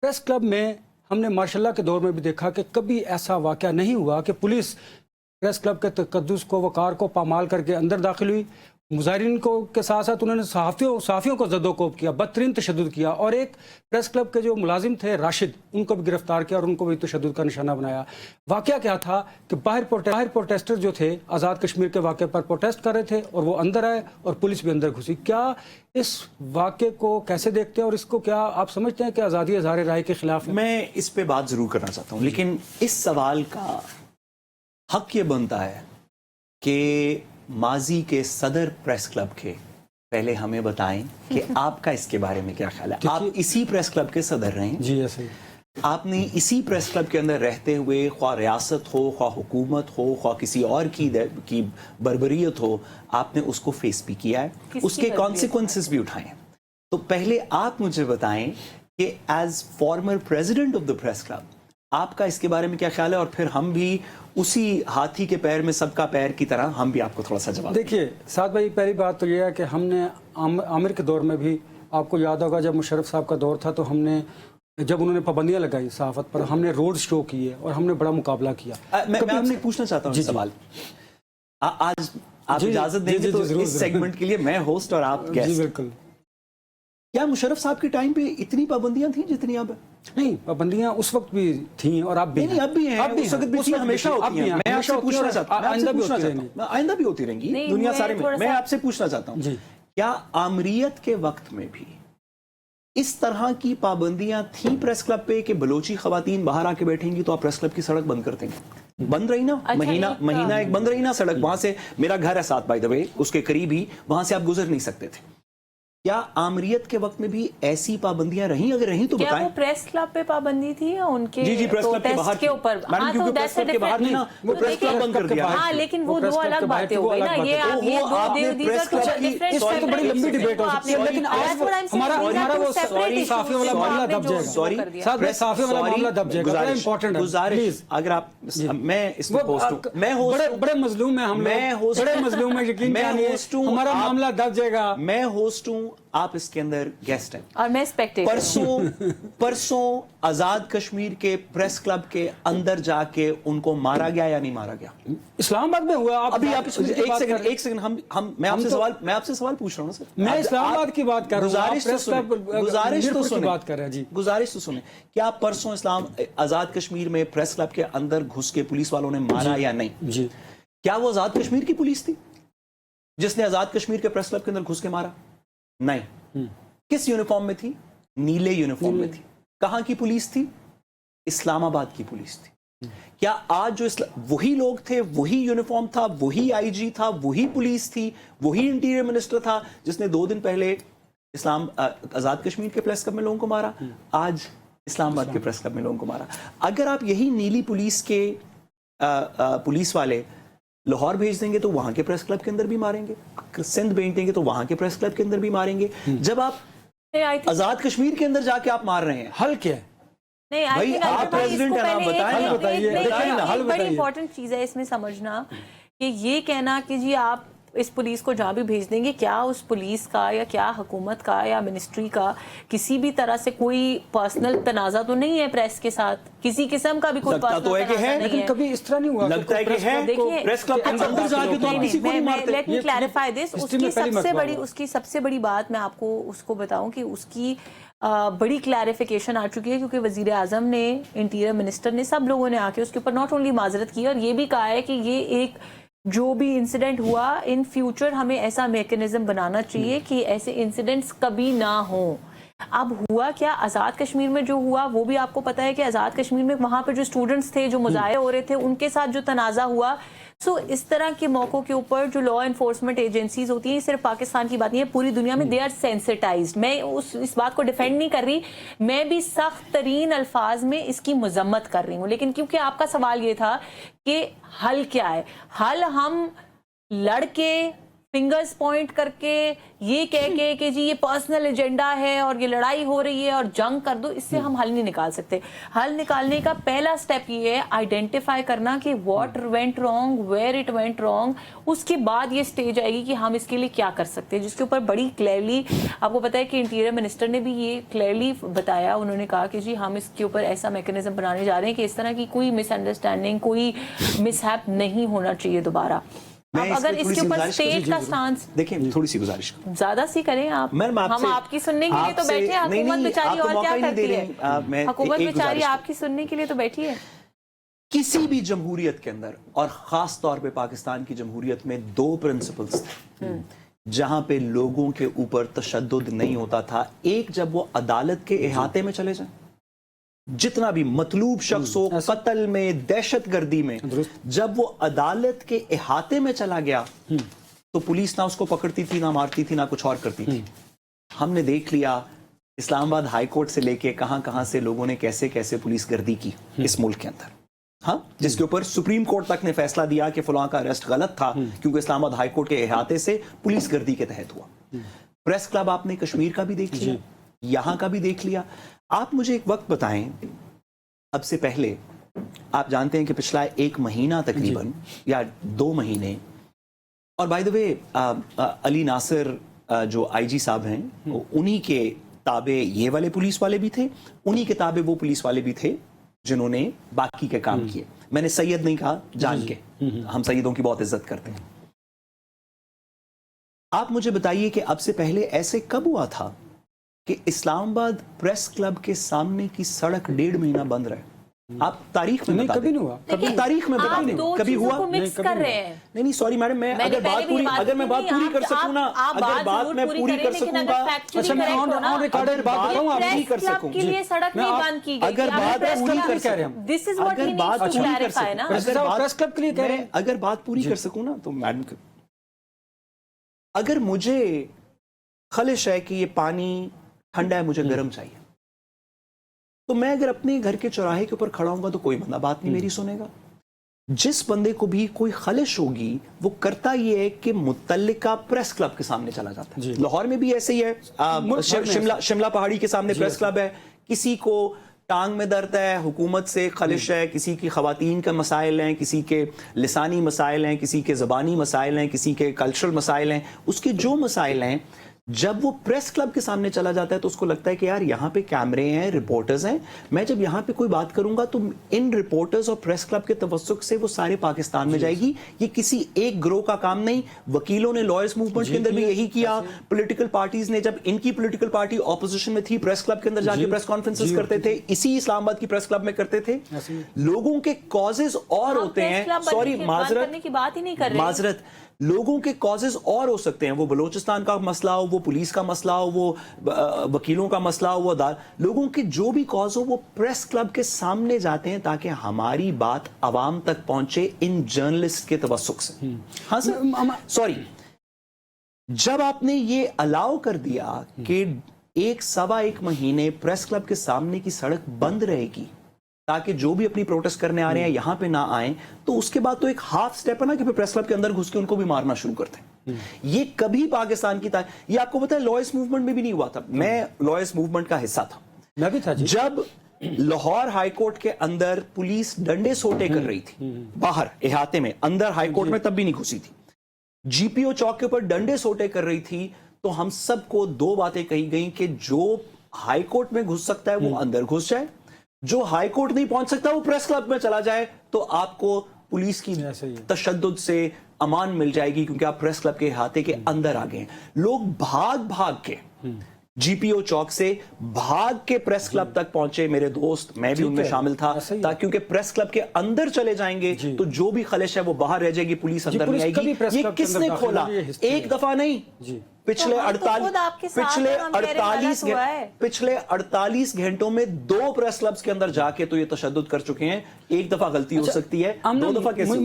Press club में हमने martial law के दौर में भी देखा कि कभी ऐसा वाक़या नहीं हुआ कि पुलिस प्रेस क्लब के तकद्दुस को वक़ार को पामाल करके अंदर दाखिल हुई। मुजाहिरीन को के साथ साथ उन्होंने सहाफ़ियों को ज़द्दोकोब किया, बदतरीन तशद्दुद किया, और एक प्रेस क्लब के जो मुलाजिम थे राशिद, उनको भी गिरफ्तार किया और उनको भी तशद्दुद का निशाना बनाया। वाक़या क्या था कि बाहर प्रोटेस्टर जो थे आज़ाद कश्मीर के वाक़े पर प्रोटेस्ट कर रहे थे और वो अंदर आए और पुलिस भी अंदर घुसी। क्या इस वाक़े को कैसे देखते हैं और इसको क्या आप समझते हैं कि आज़ादी इज़हार राय के खिलाफ है? मैं इस पे बात ज़रूर करना चाहता हूँ, लेकिन इस सवाल का हक ये बनता है कि माजी के सदर प्रेस क्लब के पहले हमें बताएं कि आपका इसके बारे में क्या ख्याल है। आप इसी प्रेस क्लब के सदर रहे हैं जी, ऐसे आपने इसी प्रेस क्लब के अंदर रहते हुए, ख्वाह रियासत हो, ख्वाह हुकूमत हो, ख्वाह किसी और की बर्बरियत हो, आपने उसको फेस भी किया है, उसके कॉन्सिक्वेंसेस भी उठाए हैं। तो पहले आप मुझे बताएं कि as former president of the press club आपका इसके बारे में क्या ख्याल है, और फिर हम भी उसी हाथी के पैर में सबका पैर की तरह हम भी आपको थोड़ा सा जवाब। देखिए साद भाई, पहली बात तो यह है कि हमने आमिर के दौर में भी, आपको याद होगा जब मुशर्रफ साहब का दौर था, तो हमने जब उन्होंने पाबंदियां लगाई सहाफत पर, हमने रोड शो किए और हमने बड़ा मुकाबला किया। मैं आपसे पूछना चाहता हूँ सवाल, आज आप इजाजत देंगे तो इस सेगमेंट के लिए मैं होस्ट और आप गेस्ट। जी बिल्कुल। क्या मुशर्रफ साहब के टाइम पे इतनी पाबंदियां थी जितनी अब? नहीं, पाबंदियां उस वक्त भी थी और अब भी नहीं, अब भी हैं, उस वक्त भी थी, हमेशा होती हैं। मैं आपसे पूछना चाहता हूं, आइंदा भी होती रहेंगी दुनिया सारे में। मैं आपसे पूछना चाहता हूं, क्या आमरीयत के वक्त में भी इस तरह की पाबंदियां थी प्रेस क्लब पे कि बलोची खवातीन बाहर आके बैठेंगी तो आप प्रेस क्लब की सड़क बंद कर देंगे? बंद रही ना, महीना एक बंद रही ना सड़क। वहां से मेरा घर है साथ, बाय द वे, उसके करीब ही, वहां से आप गुजर नहीं सकते थे। क्या आमरीयत के वक्त में भी ऐसी पाबंदियां रहीं? अगर रहीं तो बताएं। वो प्रेस क्लब पे पाबंदी थी या उनके जी प्रेस क्लब के बाहर के ऊपर? मैडम, क्योंकि प्रेस क्लब के बाहर नहीं ना, वो प्रेस क्लब बंद कर दिया। हाँ, लेकिन वो दो अलग बातें हो गई ना। ये प्रेस क्लब की इस पर तो बड़ी लंबी डिबेट हो सकती है, लेकिन हमारा वो साफी वाला मामला दब जाएगा। सॉरी, साफी वाला मामला दब जाएगा। बड़ा इंपॉर्टेंट है, गुजारिश, अगर आप, मैं इसमें होस्ट हूं, मैं होस्ट, बड़े मजलूम हैं हम लोग, मैं होस्ट, बड़े मजलूम हैं, यकीन जानिए हमारा मामला दब जाएगा। मैं होस्ट हूं, आप इसके अंदर गेस्ट हैं और मैं स्पेक्टेटर। परसों आजाद कश्मीर के प्रेस क्लब के अंदर जाके उनको मारा गया या नहीं मारा गया? इस्लामाबाद में हुआ। अभी आप एक सेकंड मैं आपसे सवाल पूछ रहा हूं ना सर। मैं इस्लामाबाद की बात कर रहा हूं, गुजारिश तो सुने, बात कर रहे हैं जी। गुजारिश तो सुने, क्या परसों आजाद कश्मीर में प्रेस क्लब के अंदर घुस के पुलिस वालों ने मारा या नहीं? जी। क्या वो आजाद कश्मीर की पुलिस थी जिसने आजाद कश्मीर के प्रेस क्लब के अंदर घुस के मारा? नहीं। किस यूनिफॉर्म में थी? नीले यूनिफॉर्म में थी। कहां की पुलिस थी? इस्लामाबाद की पुलिस थी। क्या आज जो वही लोग थे, वही यूनिफॉर्म था, वही आईजी था, वही पुलिस थी, वही इंटीरियर मिनिस्टर था जिसने 2 दिन पहले आजाद कश्मीर के प्रेस क्लब में लोगों को मारा, आज इस्लामाबाद के प्रेस क्लब में लोगों को मारा? अगर आप यही नीली पुलिस के पुलिस वाले लाहौर भेज देंगे तो वहां के प्रेस क्लब के अंदर भी मारेंगे, सिंध भेज देंगे तो वहां के प्रेस क्लब के अंदर भी मारेंगे। जब आप आजाद कश्मीर के अंदर जाके आप मार रहे हैं, हल क्या है? नहीं, भाई आप प्रेसिडेंट हैं, आप बताइए। बड़ी इंपॉर्टेंट चीज है इसमें समझना कि ये कहना कि जी आप इस पुलिस को जहाँ भी भेज देंगे, क्या उस पुलिस का या क्या हुकूमत का या मिनिस्ट्री का किसी भी तरह से कोई पर्सनल तनाज़ा तो नहीं है प्रेस के साथ? किसी किस्म का भी कोई पर्सनल तो है कि है, लेकिन कभी इस तरह नहीं हुआ। लगता है कि है। प्रेस क्लब के अंदर जाके तो किसी को नहीं मारते। Let me clarify this. उसकी सबसे बड़ी बात मैं आपको उसको बताऊं कि उसकी बड़ी क्लैरिफिकेशन आ चुकी है, क्योंकि वजीर आजम ने, इंटीरियर मिनिस्टर ने, सब लोगों ने आके उसके ऊपर नॉट ओनली माजरत की और ये भी कहा है कि ये एक जो भी इंसिडेंट हुआ, इन फ्यूचर हमें ऐसा मैकेनिज्म बनाना चाहिए कि ऐसे इंसिडेंट्स कभी ना हो। अब हुआ क्या, आज़ाद कश्मीर में जो हुआ वो भी आपको पता है कि आज़ाद कश्मीर में वहाँ पर जो स्टूडेंट्स थे, जो मुजाहिरे हो रहे थे, उनके साथ जो तनाज़ा हुआ। सो इस तरह के मौक़ों के ऊपर जो लॉ एनफोर्समेंट एजेंसीज होती हैं, सिर्फ पाकिस्तान की बात नहीं है, पूरी दुनिया में दे आर सेंसिटाइज्ड। मैं इस बात को डिफेंड नहीं कर रही, मैं भी सख्त तरीन अल्फाज में इसकी मजम्मत कर रही हूँ, लेकिन क्योंकि आपका सवाल ये था कि हल क्या है, हल हम लड़के फिंगर्स पॉइंट करके ये कह के कि जी ये पर्सनल एजेंडा है और ये लड़ाई हो रही है और जंग कर दो, इससे हम हल नहीं निकाल सकते। हल निकालने का पहला स्टेप ये है आइडेंटिफाई करना कि what went wrong, where it went wrong. उसके बाद ये स्टेज आएगी कि हम इसके लिए क्या कर सकते हैं, जिसके ऊपर बड़ी क्लियरली आपको पता है कि इंटीरियर मिनिस्टर ने भी ये क्लियरली बताया। उन्होंने कहा कि जी हम इसके ऊपर ऐसा मैकेनिज्म बनाने जा रहे हैं कि इस तरह की कोई मिसअंडरस्टैंडिंग, कोई मिसहैप नहीं होना चाहिए दोबारा। अब अगर इसके ऊपर स्टेट का स्टांस, देखिए थोड़ी सी गुजारिश ज्यादा सी करें आप। मैम हम आपकी सुनने के लिए तो बैठे हैं, हुकूमत बेचारी और क्या करती है, हुकूमत बेचारी आपकी सुनने के लिए तो बैठी है। किसी भी जमहूरियत के अंदर और खास तौर पे पाकिस्तान की जमहूरियत में 2 प्रिंसिपल्स थे जहां पे लोगों के ऊपर तशद्दुद नहीं होता था। एक, जब वो अदालत के इहाते में चले जाएं, जितना भी मतलूब शख्स हो, कत्ल में, दहशतगर्दी में, जब वो अदालत के इहाते में चला गया तो पुलिस ना उसको पकड़ती थी, ना मारती थी, ना कुछ और करती थी। हमने देख लिया इस्लामाबाद हाई कोर्ट से लेके कहां से लोगों ने कैसे कैसे पुलिस गर्दी की इस मुल्क के अंदर, हाँ, जिसके ऊपर सुप्रीम कोर्ट तक ने फैसला दिया कि फलां का अरेस्ट गलत था क्योंकि इस्लामाबाद हाई कोर्ट के इहाते से पुलिस गर्दी के तहत हुआ। प्रेस क्लब आपने कश्मीर का भी देख लिया, यहां का भी देख लिया। आप मुझे एक वक्त बताएं, अब से पहले आप जानते हैं कि पिछला 1 महीना तकरीबन या 2 महीने, और by the way Ali Nasir जो आईजी साहब हैं, उन्हीं के ताबे ये वाले पुलिस वाले भी थे, उन्हीं के ताबे वो पुलिस वाले भी थे जिन्होंने बाकी के काम किए। मैंने सैयद नहीं कहा, जान के, हम सैयदों की बहुत इज्जत करते हैं। आप मुझे बताइए कि अब से पहले ऐसे कब हुआ था कि इस्लामाबाद प्रेस क्लब के सामने की सड़क 1.5 महीना बंद रहे? आप तारीख में बता कभी नहीं हुआ, कभी तारीख में बता दें, कभी हुआ? मिक्स कर रहे हैं। नहीं सॉरी मैडम, मैं अगर बात पूरी कर सकूं ना, अगर बात मैं पूरी कर सकूंगा, अच्छा मैं ऑन रिकॉर्डेड बात बताऊं, आप नहीं कर सकूं के लिए सड़क नहीं बंद की गई, अगर बात पूरी कर सकूं, this is what he needs to clarify ना। प्रेस क्लब के लिए कह रहे हैं, अगर बात पूरी कर सकूं ना तो मैडम, अगर मुझे खलिश है कि ये पानी ठंडा है, मुझे गर्म चाहिए, तो मैं अगर अपने घर के चौराहे के ऊपर खड़ा हूंगा तो कोई बंदा बात नहीं मेरी सुनेगा। जिस बंदे को भी कोई खलिश होगी वो करता ये है कि मुतल्लिका प्रेस क्लब के सामने चला जाता है। लाहौर में भी ऐसे ही है, शिमला पहाड़ी के सामने प्रेस क्लब है। किसी को टांग में दर्द है, हुकूमत से खलिश है, किसी की खवातीन का मसाइल हैं, किसी के लिसानी मसाइल हैं, किसी के ज़बानी मसाइल हैं, किसी के कल्चरल मसाइल हैं, उसके जो मसाइल हैं, जब वो प्रेस क्लब के सामने चला जाता है तो उसको लगता है कि यार यहाँ पे कैमरे हैं, रिपोर्टर्स हैं, मैं जब यहाँ पे कोई बात करूंगा तो इन रिपोर्टर्स और प्रेस क्लब के तवस्सुक से वो सारे पाकिस्तान में जाएगी। ये किसी एक ग्रोह का काम नहीं। वकीलों ने लॉयर्स मूवमेंट के अंदर भी यही किया, पॉलिटिकल पार्टीज ने, जब इनकी पॉलिटिकल पार्टी ऑपोजिशन में थी, प्रेस क्लब के अंदर जाके प्रेस कॉन्फ्रेंसेस करते थे, इसी इस्लामाबाद की प्रेस क्लब में करते थे। लोगों के कॉजेज और होते हैं, सॉरी माजरत, लोगों के कॉजेज और हो सकते हैं, वो बलोचिस्तान का मसला हो, वो पुलिस का मसला हो, वो वकीलों का मसला हो, वो लोगों के जो भी कॉज हो वो प्रेस क्लब के सामने जाते हैं ताकि हमारी बात आवाम तक पहुंचे इन जर्नलिस्ट के तवस्सुक से। हाँ सर, सॉरी, जब आपने ये अलाउ कर दिया कि 1-1.25 महीने प्रेस क्लब के सामने की सड़क बंद रहेगी ताकि जो भी अपनी प्रोटेस्ट करने आ रहे हैं यहाँ पे ना आए, तो उसके बाद तो एक हाफ स्टेप है ना कि फिर प्रेस क्लब के अंदर घुस के उनको भी मारना शुरू करते हैं। ये कभी पाकिस्तान की ये आपको पता है लॉयर्स मूवमेंट में भी नहीं हुआ था। मैं लॉयर्स मूवमेंट का हिस्सा था, मैं भी था जी। जब लाहौर हाई कोर्ट के अंदर पुलिस डंडे सोटे कर रही थी, बाहर इहाते में, अंदर हाई कोर्ट में तब भी नहीं घुसी थी, जीपीओ चौक के ऊपर डंडे सोटे कर रही थी, तो हम सबको 2 बातें कही गई कि जो हाई कोर्ट में घुस सकता है वो अंदर घुस जाए, जो हाई कोर्ट नहीं पहुंच सकता वो प्रेस क्लब में चला जाए, तो आपको पुलिस की तशद्दुद से अमान मिल जाएगी क्योंकि आप प्रेस क्लब के अहाते के अंदर आ गए। लोग भाग भाग के जीपीओ चौक से भाग के प्रेस क्लब तक पहुंचे, मेरे दोस्त, मैं भी उनमें शामिल था, ताकि क्योंकि प्रेस क्लब के अंदर चले जाएंगे तो जो भी खलिश है वो बाहर रह जाएगी, पुलिस अंदर नहीं आएगी। ये किसने खोला? एक दफा नहीं, पिछले 48 घंटों में 2 प्रेस क्लब्स के अंदर जाके तो ये तशद्दुद कर चुके हैं। एक दफा गलती हो सकती है, 2 दफा कैसे?